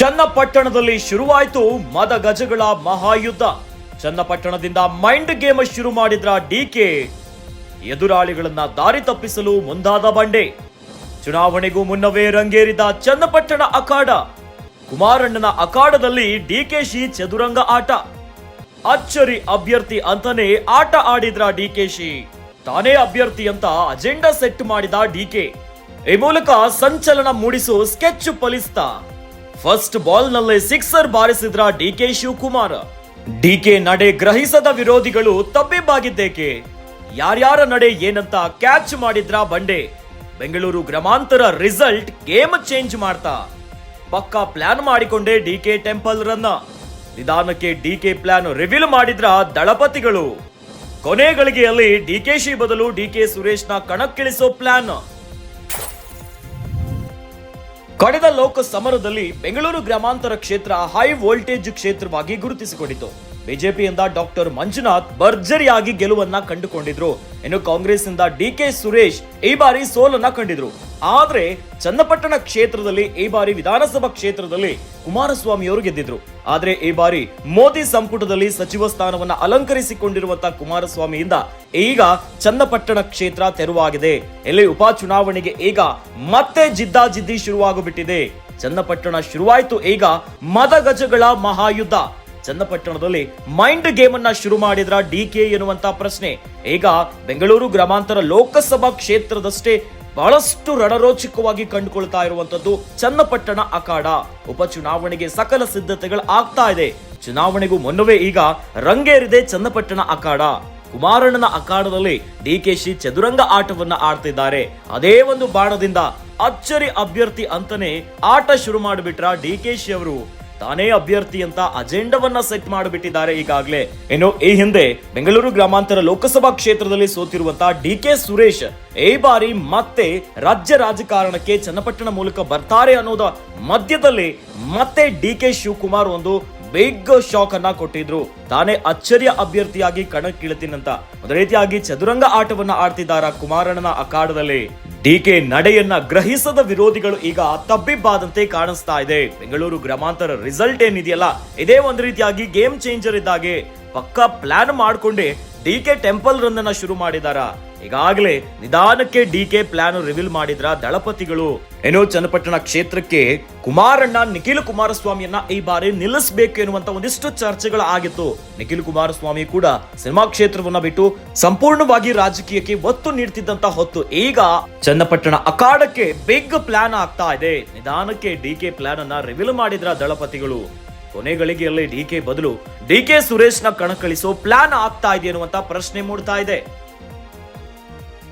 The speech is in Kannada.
ಚನ್ನಪಟ್ಟಣದಲ್ಲಿ ಶುರುವಾಯಿತು ಮದಗಜಗಳ ಮಹಾಯುದ್ಧ. ಚನ್ನಪಟ್ಟಣದಿಂದ ಮೈಂಡ್ ಗೇಮ್ ಶುರು ಮಾಡಿದ್ರ ಡಿಕೆ, ಎದುರಾಳಿಗಳನ್ನ ದಾರಿ ತಪ್ಪಿಸಲು ಮುಂದಾದ ಬಂಡೆ. ಚುನಾವಣೆಗೂ ಮುನ್ನವೇ ರಂಗೇರಿದ ಚನ್ನಪಟ್ಟಣ ಅಖಾಡ. ಕುಮಾರಣ್ಣನ ಅಖಾಡದಲ್ಲಿ ಡಿಕೆಶಿ ಚದುರಂಗ ಆಟ. ಅಚ್ಚರಿ ಅಭ್ಯರ್ಥಿ ಅಂತಾನೆ ಆಟ ಆಡಿದ್ರ ಡಿಕೆಶಿ. ತಾನೇ ಅಭ್ಯರ್ಥಿ ಅಂತ ಅಜೆಂಡಾ ಸೆಟ್ ಮಾಡಿದ ಡಿಕೆ. ಈ ಮೂಲಕ ಸಂಚಲನ ಮೂಡಿಸೋ ಸ್ಕೆಚ್ ಫಲಿಸ್ತಾ ಫಸ್ಟ್ ಬಾಲ್ ನಲ್ಲೇ ಸಿಕ್ಸರ್ ಬಾರಿಸಿದ್ರ ಡಿಕೆ ಶಿವಕುಮಾರ್. ಡಿಕೆ ನಡೆ ಗ್ರಹಿಸದ ವಿರೋಧಿಗಳು ತಬ್ಬಿಬ್ಬಾಗಿದ್ದೇಕೆ? ಯಾರ್ಯಾರ ನಡೆ ಏನಂತ ಕ್ಯಾಚ್ ಮಾಡಿದ್ರ ಬಂಡೆ. ಬೆಂಗಳೂರು ಗ್ರಾಮಾಂತರ ರಿಸಲ್ಟ್ ಗೇಮ್ ಚೇಂಜ್ ಮಾಡ್ತಾ ಪಕ್ಕಾ ಪ್ಲಾನ್ ಮಾಡಿಕೊಂಡೇ ಡಿಕೆ ಟೆಂಪಲ್ ರನ್ನ. ನಿಧಾನಕ್ಕೆ ಡಿಕೆ ಪ್ಲಾನ್ ರಿವೀಲ್ ಮಾಡಿದ್ರ ದಳಪತಿಗಳು. ಕೊನೆ ಗಳಿಗೆಯಲ್ಲಿ ಡಿಕೆಶಿ ಬದಲು ಡಿಕೆ ಸುರೇಶ್ನ ಕಣಕ್ಕಿಳಿಸೋ ಪ್ಲಾನ್. ಕಳೆದ ಲೋಕ ಸಮರದಲ್ಲಿ ಬೆಂಗಳೂರು ಗ್ರಾಮಾಂತರ ಕ್ಷೇತ್ರ ಹೈ ವೋಲ್ಟೇಜ್ ಕ್ಷೇತ್ರವಾಗಿ ಗುರುತಿಸಿಕೊಂಡಿತು. ಬಿಜೆಪಿಯಿಂದ ಡಾಕ್ಟರ್ ಮಂಜುನಾಥ್ ಭರ್ಜರಿಯಾಗಿ ಗೆಲುವನ್ನ ಕಂಡುಕೊಂಡಿದ್ರು. ಇನ್ನು ಕಾಂಗ್ರೆಸ್ ಇಂದ ಡಿಕೆ ಸುರೇಶ್ ಈ ಬಾರಿ ಸೋಲನ್ನ ಕಂಡಿದ್ರು. ಆದ್ರೆ ಚನ್ನಪಟ್ಟಣ ಕ್ಷೇತ್ರದಲ್ಲಿ ಈ ಬಾರಿ ವಿಧಾನಸಭಾ ಕ್ಷೇತ್ರದಲ್ಲಿ ಕುಮಾರಸ್ವಾಮಿ ಅವರು ಗೆದ್ದಿದ್ರು. ಆದ್ರೆ ಈ ಬಾರಿ ಮೋದಿ ಸಂಪುಟದಲ್ಲಿ ಸಚಿವ ಸ್ಥಾನವನ್ನ ಅಲಂಕರಿಸಿಕೊಂಡಿರುವಂತಹ ಕುಮಾರಸ್ವಾಮಿಯಿಂದ ಈಗ ಚನ್ನಪಟ್ಟಣ ಕ್ಷೇತ್ರ ತೆರವಾಗಿದೆ. ಇಲ್ಲಿ ಉಪಚುನಾವಣೆಗೆ ಈಗ ಮತ್ತೆ ಜಿದ್ದಾಜಿದ್ದಿ ಶುರುವಾಗುಬಿಟ್ಟಿದೆ. ಚನ್ನಪಟ್ಟಣ ಶುರುವಾಯಿತು ಈಗ ಮದಗಜಗಳ ಮಹಾಯುದ್ಧ. ಚನ್ನಪಟ್ಟಣದಲ್ಲಿ ಮೈಂಡ್ ಗೇಮ್ ಅನ್ನ ಶುರು ಮಾಡಿದ್ರ ಡಿಕೆ ಎನ್ನುವಂತ ಪ್ರಶ್ನೆ ಈಗ ಬೆಂಗಳೂರು ಗ್ರಾಮಾಂತರ ಲೋಕಸಭಾ ಕ್ಷೇತ್ರದಷ್ಟೇ ಬಹಳಷ್ಟು ರಣರೋಚಕವಾಗಿ ಕಂಡುಕೊಳ್ತಾ ಇರುವಂತದ್ದು ಚನ್ನಪಟ್ಟಣ ಅಖಾಡ. ಉಪಚುನಾವಣೆಗೆ ಸಕಲ ಸಿದ್ಧತೆಗಳು ಆಗ್ತಾ ಇದೆ. ಚುನಾವಣೆಗೂ ಮುನ್ನವೇ ಈಗ ರಂಗೇರಿದೆ ಚನ್ನಪಟ್ಟಣ ಅಖಾಡ. ಕುಮಾರಣ್ಣನ ಅಖಾಡದಲ್ಲಿ ಡಿಕೆಶಿ ಚದುರಂಗ ಆಟವನ್ನ ಆಡ್ತಿದ್ದಾರೆ. ಅದೇ ಒಂದು ಬಾಣದಿಂದ ಅಚ್ಚರಿ ಅಭ್ಯರ್ಥಿ ಅಂತಾನೆ ಆಟ ಶುರು ಮಾಡಿಬಿಟ್ರ ಡಿಕೆಶಿ ಅವರು. ತಾನೇ ಅಭ್ಯರ್ಥಿ ಅಂತ ಅಜೆಂಡವನ್ನ ಸೆಟ್ ಮಾಡಿಬಿಟ್ಟಿದ್ದಾರೆ ಈಗಾಗಲೇ. ಇನ್ನು ಈ ಹಿಂದೆ ಬೆಂಗಳೂರು ಗ್ರಾಮಾಂತರ ಲೋಕಸಭಾ ಕ್ಷೇತ್ರದಲ್ಲಿ ಸೋತಿರುವಂತಹ ಡಿಕೆ ಸುರೇಶ್ ಈ ಬಾರಿ ಮತ್ತೆ ರಾಜ್ಯ ರಾಜಕಾರಣಕ್ಕೆ ಚನ್ನಪಟ್ಟಣ ಮೂಲಕ ಬರ್ತಾರೆ ಅನ್ನೋದ ಮಧ್ಯದಲ್ಲಿ ಮತ್ತೆ ಡಿಕೆ ಶಿವಕುಮಾರ್ ಒಂದು ಬಿಗ್ ಶಾಕ್ ಅನ್ನ ಕೊಟ್ಟಿದ್ರು. ತಾನೇ ಅಚ್ಚರಿಯ ಅಭ್ಯರ್ಥಿಯಾಗಿ ಕಣಕ್ಕಿಳಿತೀನಂತ ಒಂದು ರೀತಿಯಾಗಿ ಚದುರಂಗ ಆಟವನ್ನ ಆಡ್ತಿದ್ದಾರ ಕುಮಾರಣ್ಣನ ಅಖಾಡದಲ್ಲಿ. ಡಿಕೆ ನಡೆಯನ್ನ ಗ್ರಹಿಸದ ವಿರೋಧಿಗಳು ಈಗ ತಬ್ಬಿಬ್ಬಾದಂತೆ ಕಾಣಿಸ್ತಾ ಇದೆ. ಬೆಂಗಳೂರು ಗ್ರಾಮಾಂತರ ರಿಸಲ್ಟ್ ಏನಿದೆಯಲ್ಲ ಇದೇ ಒಂದು ರೀತಿಯಾಗಿ ಗೇಮ್ ಚೇಂಜರ್ ಇದ್ದಾಗೆ ಪಕ್ಕಾ ಪ್ಲಾನ್ ಮಾಡ್ಕೊಂಡೆ ಡಿಕೆ ಟೆಂಪಲ್ ರನ್ ಅನ್ನ ಶುರು ಮಾಡಿದಾರ. ಈಗಾಗಲೇ ನಿಧಾನಕ್ಕೆ ಡಿಕೆ ಪ್ಲಾನ್ ರಿವೀಲ್ ಮಾಡಿದ್ರ ದಳಪತಿಗಳು. ಏನೋ ಚನ್ನಪಟ್ಟಣ ಕ್ಷೇತ್ರಕ್ಕೆ ಕುಮಾರಣ್ಣ ನಿಖಿಲ್ ಕುಮಾರಸ್ವಾಮಿಯನ್ನ ಈ ಬಾರಿ ನಿಲ್ಲಿಸಬೇಕು ಎನ್ನುವಂತ ಒಂದಿಷ್ಟು ಚರ್ಚೆಗಳು ಆಗಿತ್ತು. ನಿಖಿಲ್ ಕುಮಾರಸ್ವಾಮಿ ಕೂಡ ಸಿನಿಮಾ ಕ್ಷೇತ್ರವನ್ನ ಬಿಟ್ಟು ಸಂಪೂರ್ಣವಾಗಿ ರಾಜಕೀಯಕ್ಕೆ ಒತ್ತು ನೀಡ್ತಿದ್ದಂತ ಹೊತ್ತು ಈಗ ಚನ್ನಪಟ್ಟಣ ಅಖಾಡಕ್ಕೆ ಬಿಗ್ ಪ್ಲಾನ್ ಆಗ್ತಾ ಇದೆ. ನಿಧಾನಕ್ಕೆ ಡಿಕೆ ಪ್ಲಾನ್ ಅನ್ನ ರಿವೀಲ್ ಮಾಡಿದ್ರ ದಳಪತಿಗಳು. ಕೊನೆ ಗಳಿಗೆಯಲ್ಲಿ ಡಿಕೆ ಬದಲು ಡಿಕೆ ಸುರೇಶ್ನ ಕಣಕ್ಕಿಳಿಸೋ ಪ್ಲಾನ್ ಆಗ್ತಾ ಇದೆ ಅನ್ನುವಂತ ಪ್ರಶ್ನೆ ಮೂಡ್ತಾ ಇದೆ.